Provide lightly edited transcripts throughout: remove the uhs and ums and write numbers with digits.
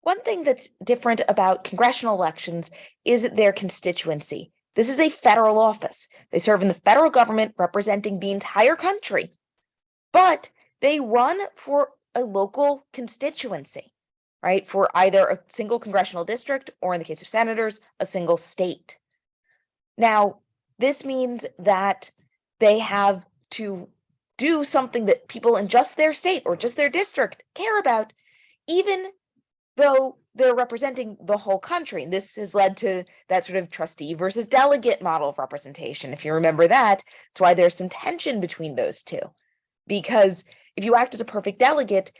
One thing that's different about congressional elections is their constituency. This is a federal office. They serve in the federal government representing the entire country, but they run for a local constituency, right? For either a single congressional district or, in the case of senators, a single state. Now, this means that they have to do something that people in just their state or just their district care about, even though they're representing the whole country. And this has led to that sort of trustee versus delegate model of representation. If you remember that, that's why there's some tension between those two. Because if you act as a perfect delegate,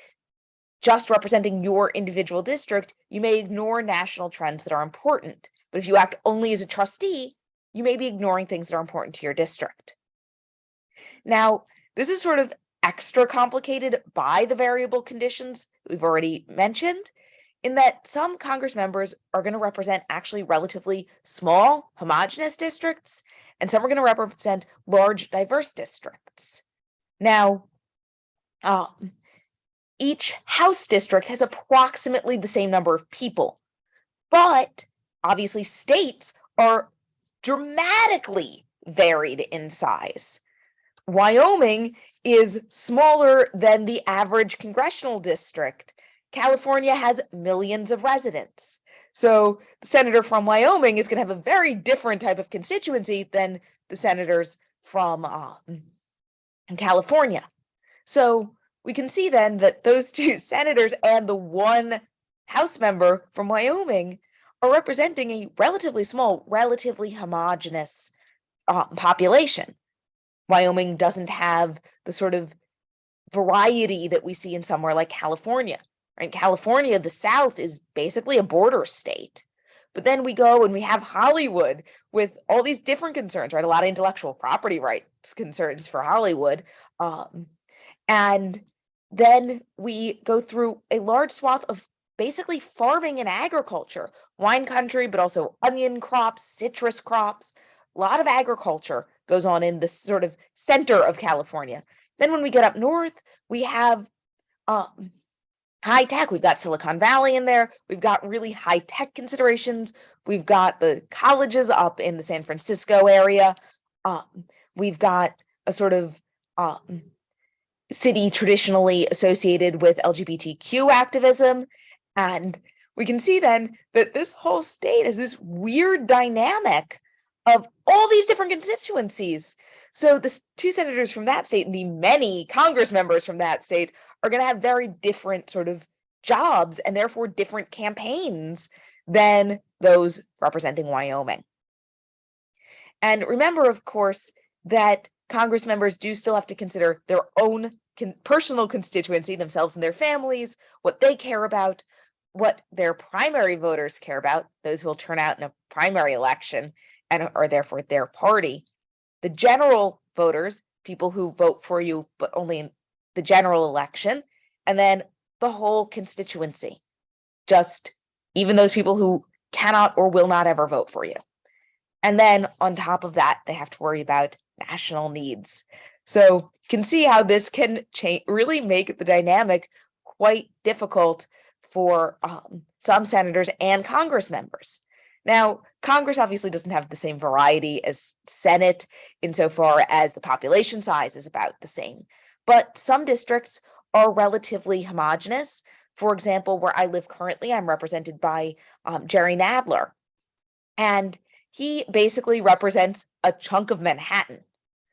just representing your individual district, you may ignore national trends that are important. But if you act only as a trustee, you may be ignoring things that are important to your district. Now, this is sort of extra complicated by the variable conditions we've already mentioned, in that some Congress members are going to represent actually relatively small, homogenous districts, and some are going to represent large, diverse districts. Now, each House district has approximately the same number of people, but obviously states are dramatically varied in size. Wyoming is smaller than the average congressional district. California has millions of residents. So the senator from Wyoming is going to have a very different type of constituency than the senators from California. So we can see then that those two senators and the one House member from Wyoming are representing a relatively small, relatively homogenous population. Wyoming doesn't have the sort of variety that we see in somewhere like California. Right? California, the South, is basically a border state. But then we go and we have Hollywood with all these different concerns, right? A lot of intellectual property rights concerns for Hollywood. And then we go through a large swath of basically farming and agriculture, wine country, but also onion crops, citrus crops. A lot of agriculture goes on in the sort of center of California. Then when we get up north, we have high tech. We've got Silicon Valley in there. We've got really high tech considerations. We've got the colleges up in the San Francisco area. We've got a sort of city traditionally associated with LGBTQ activism. And we can see then that this whole state is this weird dynamic of all these different constituencies. So the two senators from that state and the many Congress members from that state are going to have very different sort of jobs and therefore different campaigns than those representing Wyoming. And remember, of course, that Congress members do still have to consider their own personal constituency, themselves and their families, what they care about, what their primary voters care about, those who will turn out in a primary election and are therefore their party. The general voters, people who vote for you, but only in the general election, and then the whole constituency, just even those people who cannot or will not ever vote for you. And then on top of that, they have to worry about national needs. So you can see how this can really make the dynamic quite difficult for some senators and Congress members. Now, Congress obviously doesn't have the same variety as Senate insofar as the population size is about the same, but some districts are relatively homogenous. For example, where I live currently, I'm represented by Jerry Nadler, and he basically represents a chunk of Manhattan.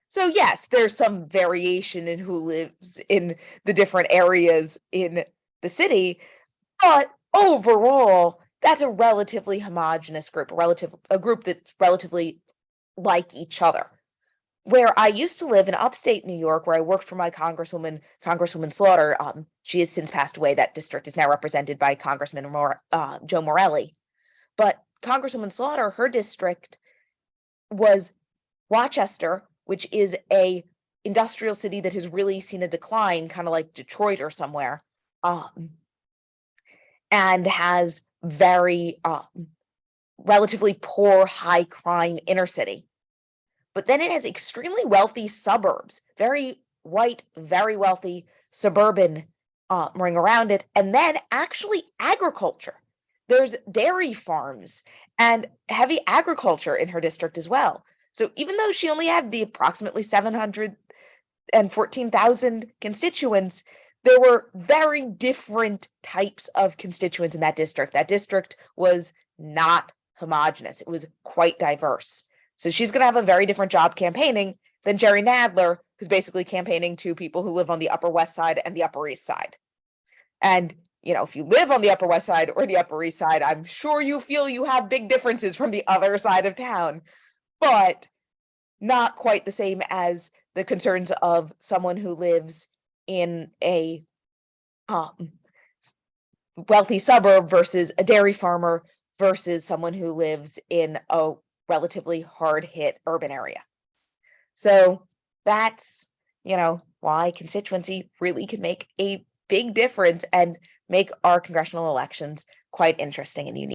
So yes, there's some variation in who lives in the different areas in the city, but overall, that's a relatively homogenous group, a group that's relatively like each other. Where I used to live in upstate New York, where I worked for my Congresswoman Slaughter, she has since passed away. That district is now represented by Congressman Joe Morelli. But Congresswoman Slaughter, her district was Rochester, which is a industrial city that has really seen a decline, kind of like Detroit or somewhere, and has very relatively poor, high crime inner city. But then it has extremely wealthy suburbs, very white, very wealthy suburban ring around it, and then actually agriculture. There's dairy farms and heavy agriculture in her district as well. So even though she only had the approximately 714,000 constituents, there were very different types of constituents in that district. That district was not homogenous. It was quite diverse. So she's going to have a very different job campaigning than Jerry Nadler, who's basically campaigning to people who live on the Upper West Side and the Upper East Side. And, if you live on the Upper West Side or the Upper East Side, I'm sure you feel you have big differences from the other side of town, but not quite the same as the concerns of someone who lives in a wealthy suburb versus a dairy farmer versus someone who lives in a relatively hard-hit urban area. So that's, why constituency really can make a big difference and make our congressional elections quite interesting and unique.